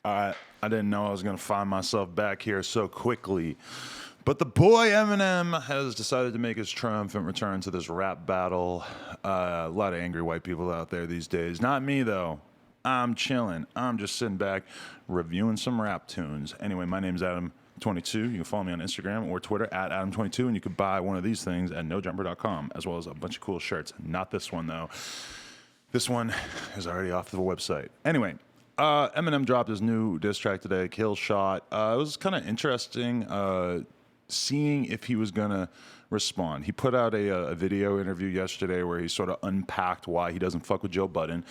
I didn't know I was going to find myself back here so quickly. But the boy Eminem has decided to make his triumphant return to this rap battle. A lot of angry white people out there these days. Not me, though. I'm chilling. I'm just sitting back reviewing some rap tunes. Anyway, my name's Adam22. You can follow me on Instagram or Twitter at Adam22, and you can buy one of these things at nojumper.com, as well as a bunch of cool shirts. Not this one, though. This one is already off the website. Anyway, Eminem dropped his new diss track today, Killshot. It was kind of interesting seeing if he was going to respond. He put out a video interview yesterday where he sort of unpacked why he doesn't fuck with Joe Budden.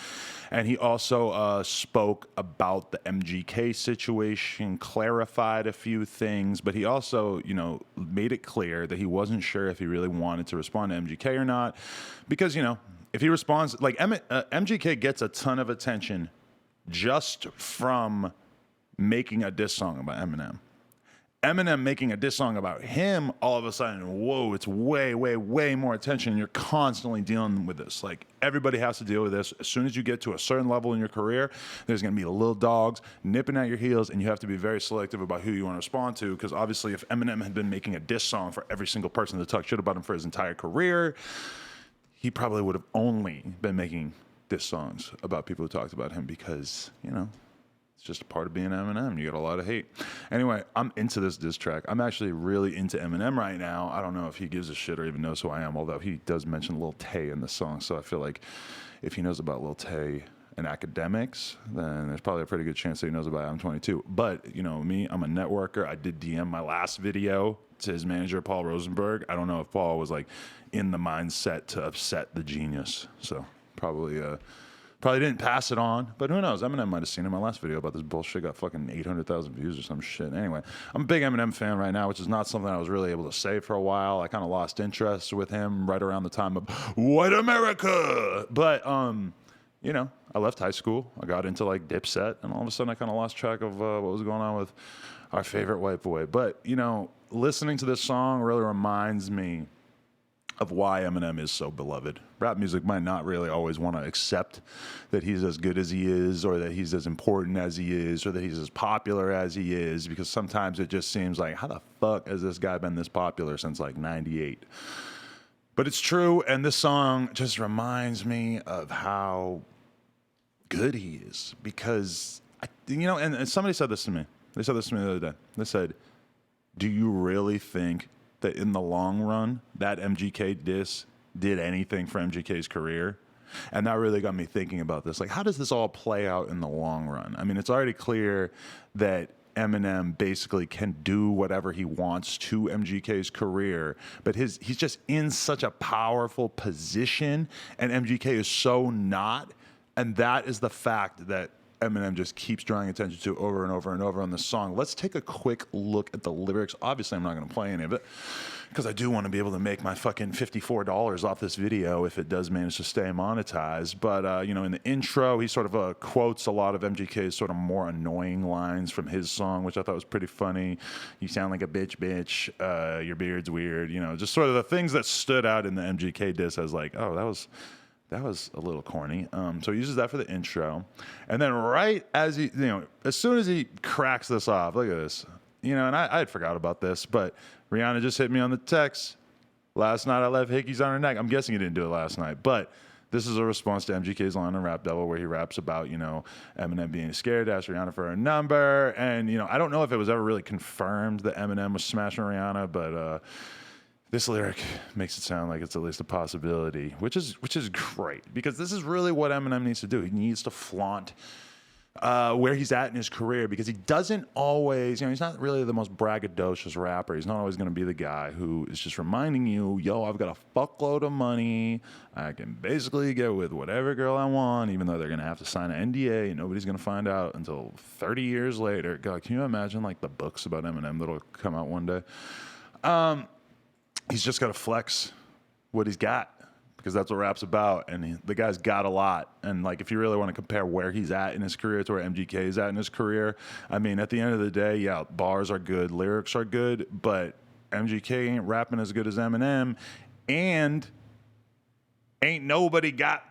And he also spoke about the MGK situation, clarified a few things, but he also, made it clear that he wasn't sure if he really wanted to respond to MGK or not. Because, if he responds, like MGK gets a ton of attention just from making a diss song about Eminem. Eminem making a diss song about him, all of a sudden, whoa, it's way, way, way more attention. You're constantly dealing with this. Like, everybody has to deal with this. As soon as you get to a certain level in your career, there's going to be the little dogs nipping at your heels, and you have to be very selective about who you want to respond to, because obviously if Eminem had been making a diss song for every single person that talked shit about him for his entire career, he probably would have only been making diss songs about people who talked about him because, it's just a part of being Eminem. You get a lot of hate. Anyway, I'm into this diss track. I'm actually really into Eminem right now. I don't know if he gives a shit or even knows who I am, although he does mention Lil Tay in the song. So I feel like if he knows about Lil Tay and academics, then there's probably a pretty good chance that he knows about Adam22. But, me, I'm a networker. I did DM my last video to his manager, Paul Rosenberg. I don't know if Paul was, in the mindset to upset the genius. So probably didn't pass it on, but who knows? Eminem might have seen it. My last video about this bullshit got fucking 800,000 views or some shit. Anyway, I'm a big Eminem fan right now, which is not something I was really able to say for a while. I kind of lost interest with him right around the time of White America. But, I left high school. I got into Dipset, and all of a sudden I kind of lost track of what was going on with our favorite white boy. But, listening to this song really reminds me of why Eminem is so beloved. Rap music might not really always want to accept that he's as good as he is, or that he's as important as he is, or that he's as popular as he is, because sometimes it just seems like, how the fuck has this guy been this popular since 98? But it's true, and this song just reminds me of how good he is, because, and somebody said this to me. They said this to me the other day. They said, do you really think that in the long run, that MGK diss did anything for MGK's career? And that really got me thinking about this. How does this all play out in the long run? I mean, it's already clear that Eminem basically can do whatever he wants to MGK's career, but he's just in such a powerful position, and MGK is so not. And that is the fact that Eminem just keeps drawing attention to over and over and over on this song. Let's take a quick look at the lyrics. Obviously, I'm not going to play any of it because I do want to be able to make my fucking $54 off this video if it does manage to stay monetized. But, in the intro, he sort of quotes a lot of MGK's sort of more annoying lines from his song, which I thought was pretty funny. You sound like a bitch. Your beard's weird. Just sort of the things that stood out in the MGK diss as that was a little corny. So he uses that for the intro. And then right as he, as soon as he cracks this off, look at this. And I had forgot about this, but Rihanna just hit me on the text. Last night I left hickeys on her neck. I'm guessing he didn't do it last night, but this is a response to MGK's line on Rap Devil where he raps about, Eminem being scared to ask Rihanna for her number. And, I don't know if it was ever really confirmed that Eminem was smashing Rihanna, but, this lyric makes it sound like it's at least a possibility, which is great, because this is really what Eminem needs to do. He needs to flaunt where he's at in his career, because he doesn't always, he's not really the most braggadocious rapper. He's not always going to be the guy who is just reminding you, yo, I've got a fuckload of money. I can basically get with whatever girl I want, even though they're going to have to sign an NDA and nobody's going to find out until 30 years later. God, can you imagine the books about Eminem that'll come out one day? He's just got to flex what he's got, because that's what rap's about. And the guy's got a lot. And if you really want to compare where he's at in his career to where MGK is at in his career, I mean, at the end of the day, yeah, bars are good, lyrics are good, but MGK ain't rapping as good as Eminem, and ain't nobody got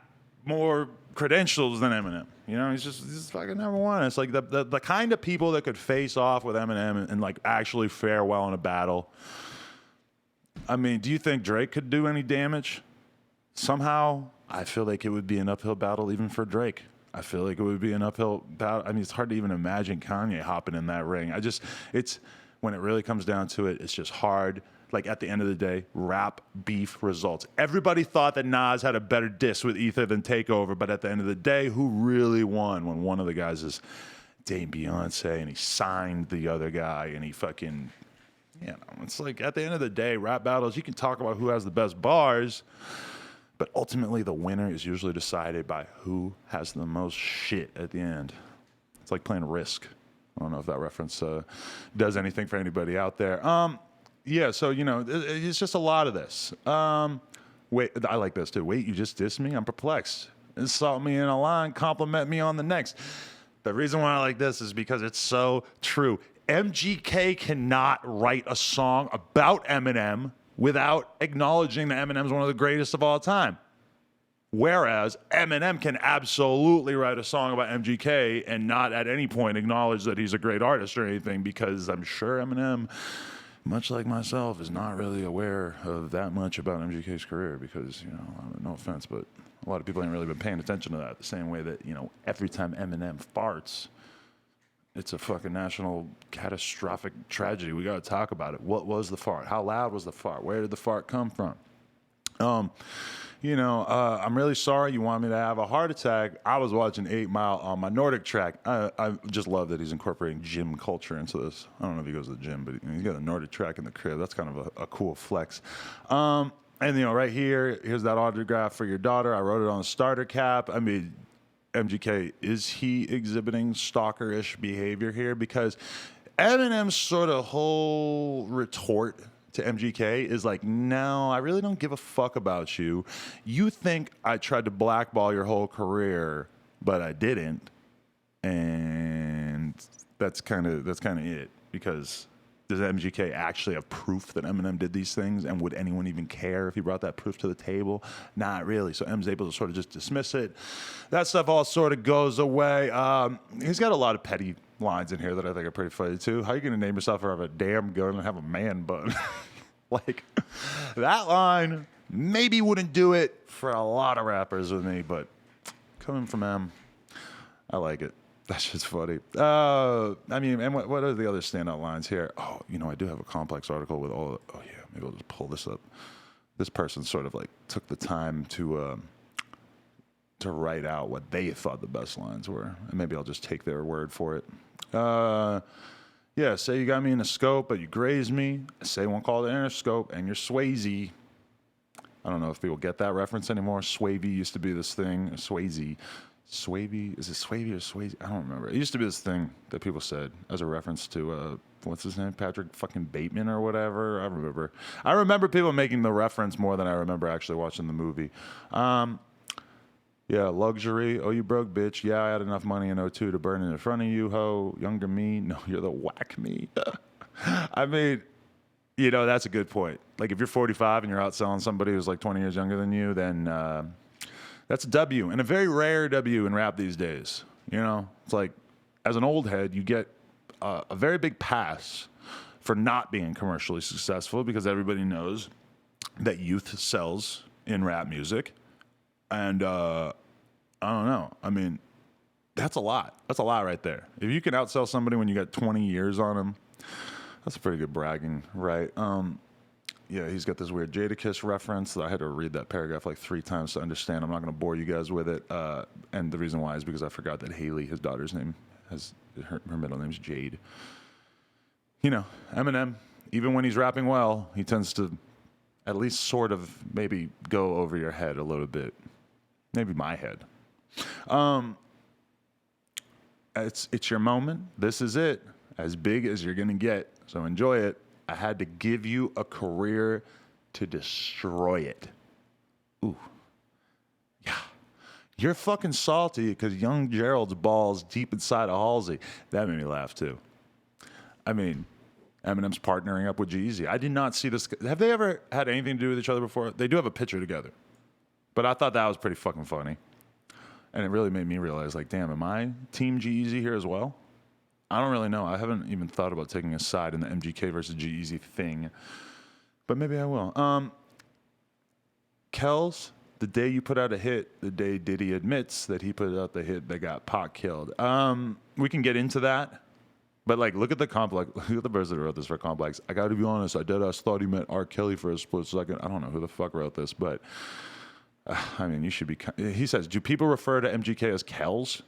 more credentials than Eminem. You know, he's just fucking number one. It's like the kind of people that could face off with Eminem and like actually fare well in a battle. I mean, do you think Drake could do any damage? Somehow, I feel like it would be an uphill battle even for Drake. I feel like it would be an uphill battle. I mean, it's hard to even imagine Kanye hopping in that ring. It's when it really comes down to it, it's just hard. Like at the end of the day, rap beef results. Everybody thought that Nas had a better diss with Ether than Takeover, but at the end of the day, who really won when one of the guys is dating Beyonce and he signed the other guy and he fucking, you know, it's like at the end of the day, rap battles, you can talk about who has the best bars, but ultimately the winner is usually decided by who has the most shit at the end. It's like playing Risk. I don't know if that reference does anything for anybody out there. Yeah, so, you know, it's just a lot of this. Wait, I like this too. Wait, you just dissed me? I'm perplexed. Insult me in a line, compliment me on the next. The reason why I like this is because it's so true. MGK cannot write a song about Eminem without acknowledging that Eminem's one of the greatest of all time. Whereas Eminem can absolutely write a song about MGK and not at any point acknowledge that he's a great artist or anything, because I'm sure Eminem, much like myself, is not really aware of that much about MGK's career because, you know, no offense, but a lot of people ain't really been paying attention to that the same way that, you know, every time Eminem farts, it's a fucking national catastrophic tragedy. We got to talk about it. What was the fart? How loud was the fart? Where did the fart come from? You know, I'm really sorry you want me to have a heart attack. I was watching 8 Mile on my Nordic track. I just love that he's incorporating gym culture into this. I don't know if he goes to the gym, but he's got a Nordic track in the crib. That's kind of a cool flex. And, you know, right here, here's that autograph for your daughter. I wrote it on the starter cap. I mean, MGK, is he exhibiting stalker-ish behavior here? Because Eminem's sort of whole retort to MGK is like, no, I really don't give a fuck about you. You think I tried to blackball your whole career, but I didn't. And that's kind of it. Because does MGK actually have proof that Eminem did these things? And would anyone even care if he brought that proof to the table? Not really. So M's able to sort of just dismiss it. That stuff all sort of goes away. He's got a lot of petty lines in here that I think are pretty funny too. How are you going to name yourself out of a damn gun and have a man bun? Like, that line maybe wouldn't do it for a lot of rappers with me, but coming from M, I like it. That's just funny. I mean, and what are the other standout lines here? Oh, you know, I do have a complex article with all. Oh yeah, maybe I'll just pull this up. This person sort of like took the time to write out what they thought the best lines were, and maybe I'll just take their word for it. Yeah, say you got me in a scope, but you grazed me. Say one call to Interscope, and you're Swayze. I don't know if people get that reference anymore. Swayze used to be this thing. Swayze. Swayze, is it Swayze or Swayze? I don't remember. It used to be this thing that people said as a reference to, what's his name? Patrick fucking Bateman or whatever. I remember people making the reference more than I remember actually watching the movie. Yeah, luxury. Oh, you broke, bitch. Yeah, I had enough money in '02 to burn in front of you, ho. Younger me. No, you're the whack me. I mean, you know, that's a good point. Like, if you're 45 and you're outselling somebody who's like 20 years younger than you, then that's a W, and a very rare W in rap these days. You know, it's like, as an old head, you get a very big pass for not being commercially successful because everybody knows that youth sells in rap music. And I don't know. I mean, that's a lot. That's a lot right there. If you can outsell somebody when you got 20 years on them, that's a pretty good bragging, right? Yeah, he's got this weird Jadakiss reference. I had to read that paragraph like 3 times to understand. I'm not going to bore you guys with it. And the reason why is because I forgot that Haley, his daughter's name, her middle name's Jade. You know, Eminem, even when he's rapping well, he tends to at least sort of maybe go over your head a little bit. Maybe my head. It's your moment. This is it. As big as you're going to get. So enjoy it. I had to give you a career to destroy it. Ooh. Yeah. You're fucking salty because young Gerald's balls deep inside of Halsey. That made me laugh too. I mean, Eminem's partnering up with G-Eazy. I did not see this. Have they ever had anything to do with each other before? They do have a picture together. But I thought that was pretty fucking funny. And it really made me realize, like, damn, am I Team G-Eazy here as well? I don't really know. I haven't even thought about taking a side in the MGK versus G-Eazy thing, but maybe I will. Kells, the day you put out a hit, the day Diddy admits that he put out the hit that got Pac killed. We can get into that, but like, look at the Complex. Look at the person that wrote this for Complex. I got to be honest. I deadass thought he meant R. Kelly for a split second. I don't know who the fuck wrote this, but I mean, you should be. He says, "Do people refer to MGK as Kells?"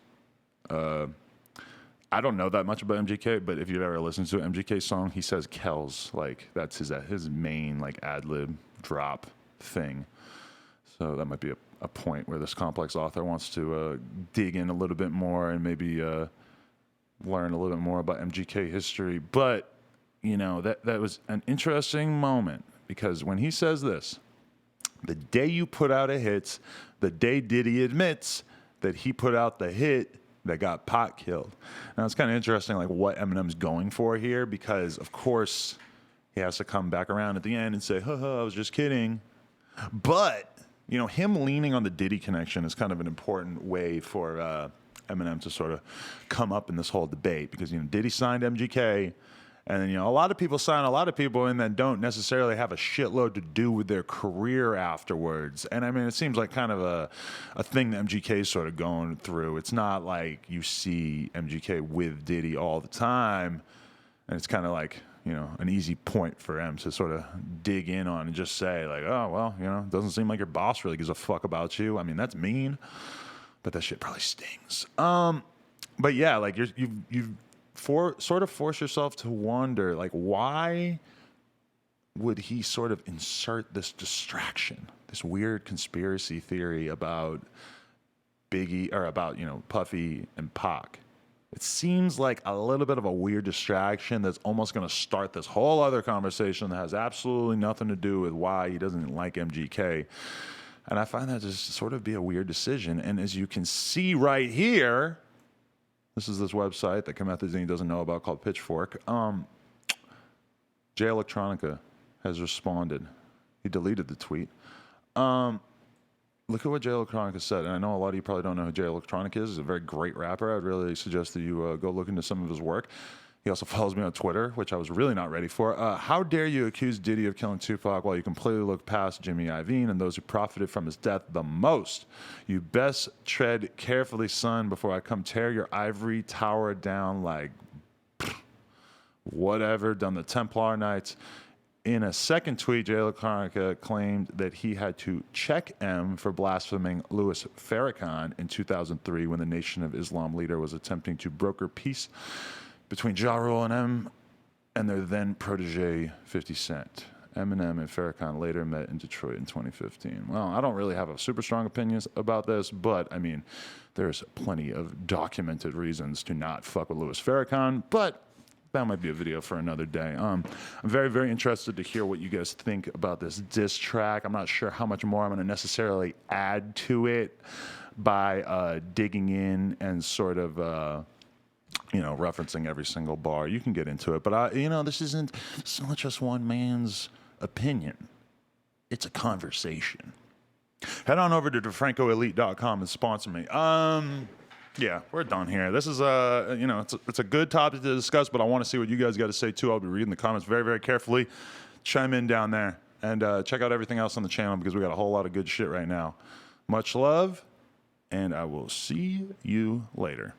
I don't know that much about MGK, but if you've ever listened to an MGK song, he says Kells. Like, that's his main like ad lib drop thing. So that might be a point where this Complex author wants to dig in a little bit more and maybe learn a little bit more about MGK history. But, you know, that was an interesting moment, because when he says this, the day you put out a hit, the day Diddy admits that he put out the hit that got Pac killed. Now, it's kind of interesting, like, what Eminem's going for here, because, of course, he has to come back around at the end and say, haha, I was just kidding. But, you know, him leaning on the Diddy connection is kind of an important way for Eminem to sort of come up in this whole debate, because, you know, Diddy signed MGK, and then, you know, a lot of people sign a lot of people and then don't necessarily have a shitload to do with their career afterwards. And I mean, it seems like kind of a thing that MGK is sort of going through. It's not like you see MGK with Diddy all the time, and it's kind of like, you know, an easy point for M to sort of dig in on and just say, like, oh, well, you know, it doesn't seem like your boss really gives a fuck about you. I mean, that's mean, but that shit probably stings. But yeah, like, you've sort of force yourself to wonder, like, why would he sort of insert this distraction, this weird conspiracy theory about Biggie, or about, you know, Puffy and Pac? It seems like a little bit of a weird distraction that's almost going to start this whole other conversation that has absolutely nothing to do with why he doesn't like MGK. And I find that just sort of be a weird decision. And as you can see right here, this is this website that Comethazine doesn't know about called Pitchfork. Jay Electronica has responded. He deleted the tweet. Look at what Jay Electronica said. And I know a lot of you probably don't know who Jay Electronica is. He's a very great rapper. I'd really suggest that you go look into some of his work. He also follows me on Twitter, which I was really not ready for. How dare you accuse Diddy of killing Tupac while you completely look past Jimmy Iovine and those who profited from his death the most? You best tread carefully, son, before I come tear your ivory tower down like whatever done the Templar Knights. In a second tweet, Jay Electronica claimed that he had to check M for blaspheming Louis Farrakhan in 2003 when the Nation of Islam leader was attempting to broker peace between Ja Rule and M and their then protege 50 Cent. Eminem and Farrakhan later met in Detroit in 2015. Well, I don't really have a super strong opinions about this, but I mean, there's plenty of documented reasons to not fuck with Louis Farrakhan, but that might be a video for another day. I'm very, very interested to hear what you guys think about this diss track. I'm not sure how much more I'm going to necessarily add to it by digging in and sort of you know, referencing every single bar. You can get into it, but you know, this isn't not just one man's opinion. It's a conversation. Head on over to DeFrancoElite.com and sponsor me. Yeah, we're done here. This is you know, it's a good topic to discuss, but I want to see what you guys got to say too. I'll be reading the comments very, very carefully. Chime in down there and check out everything else on the channel, because we got a whole lot of good shit right now. Much love, and I will see you later.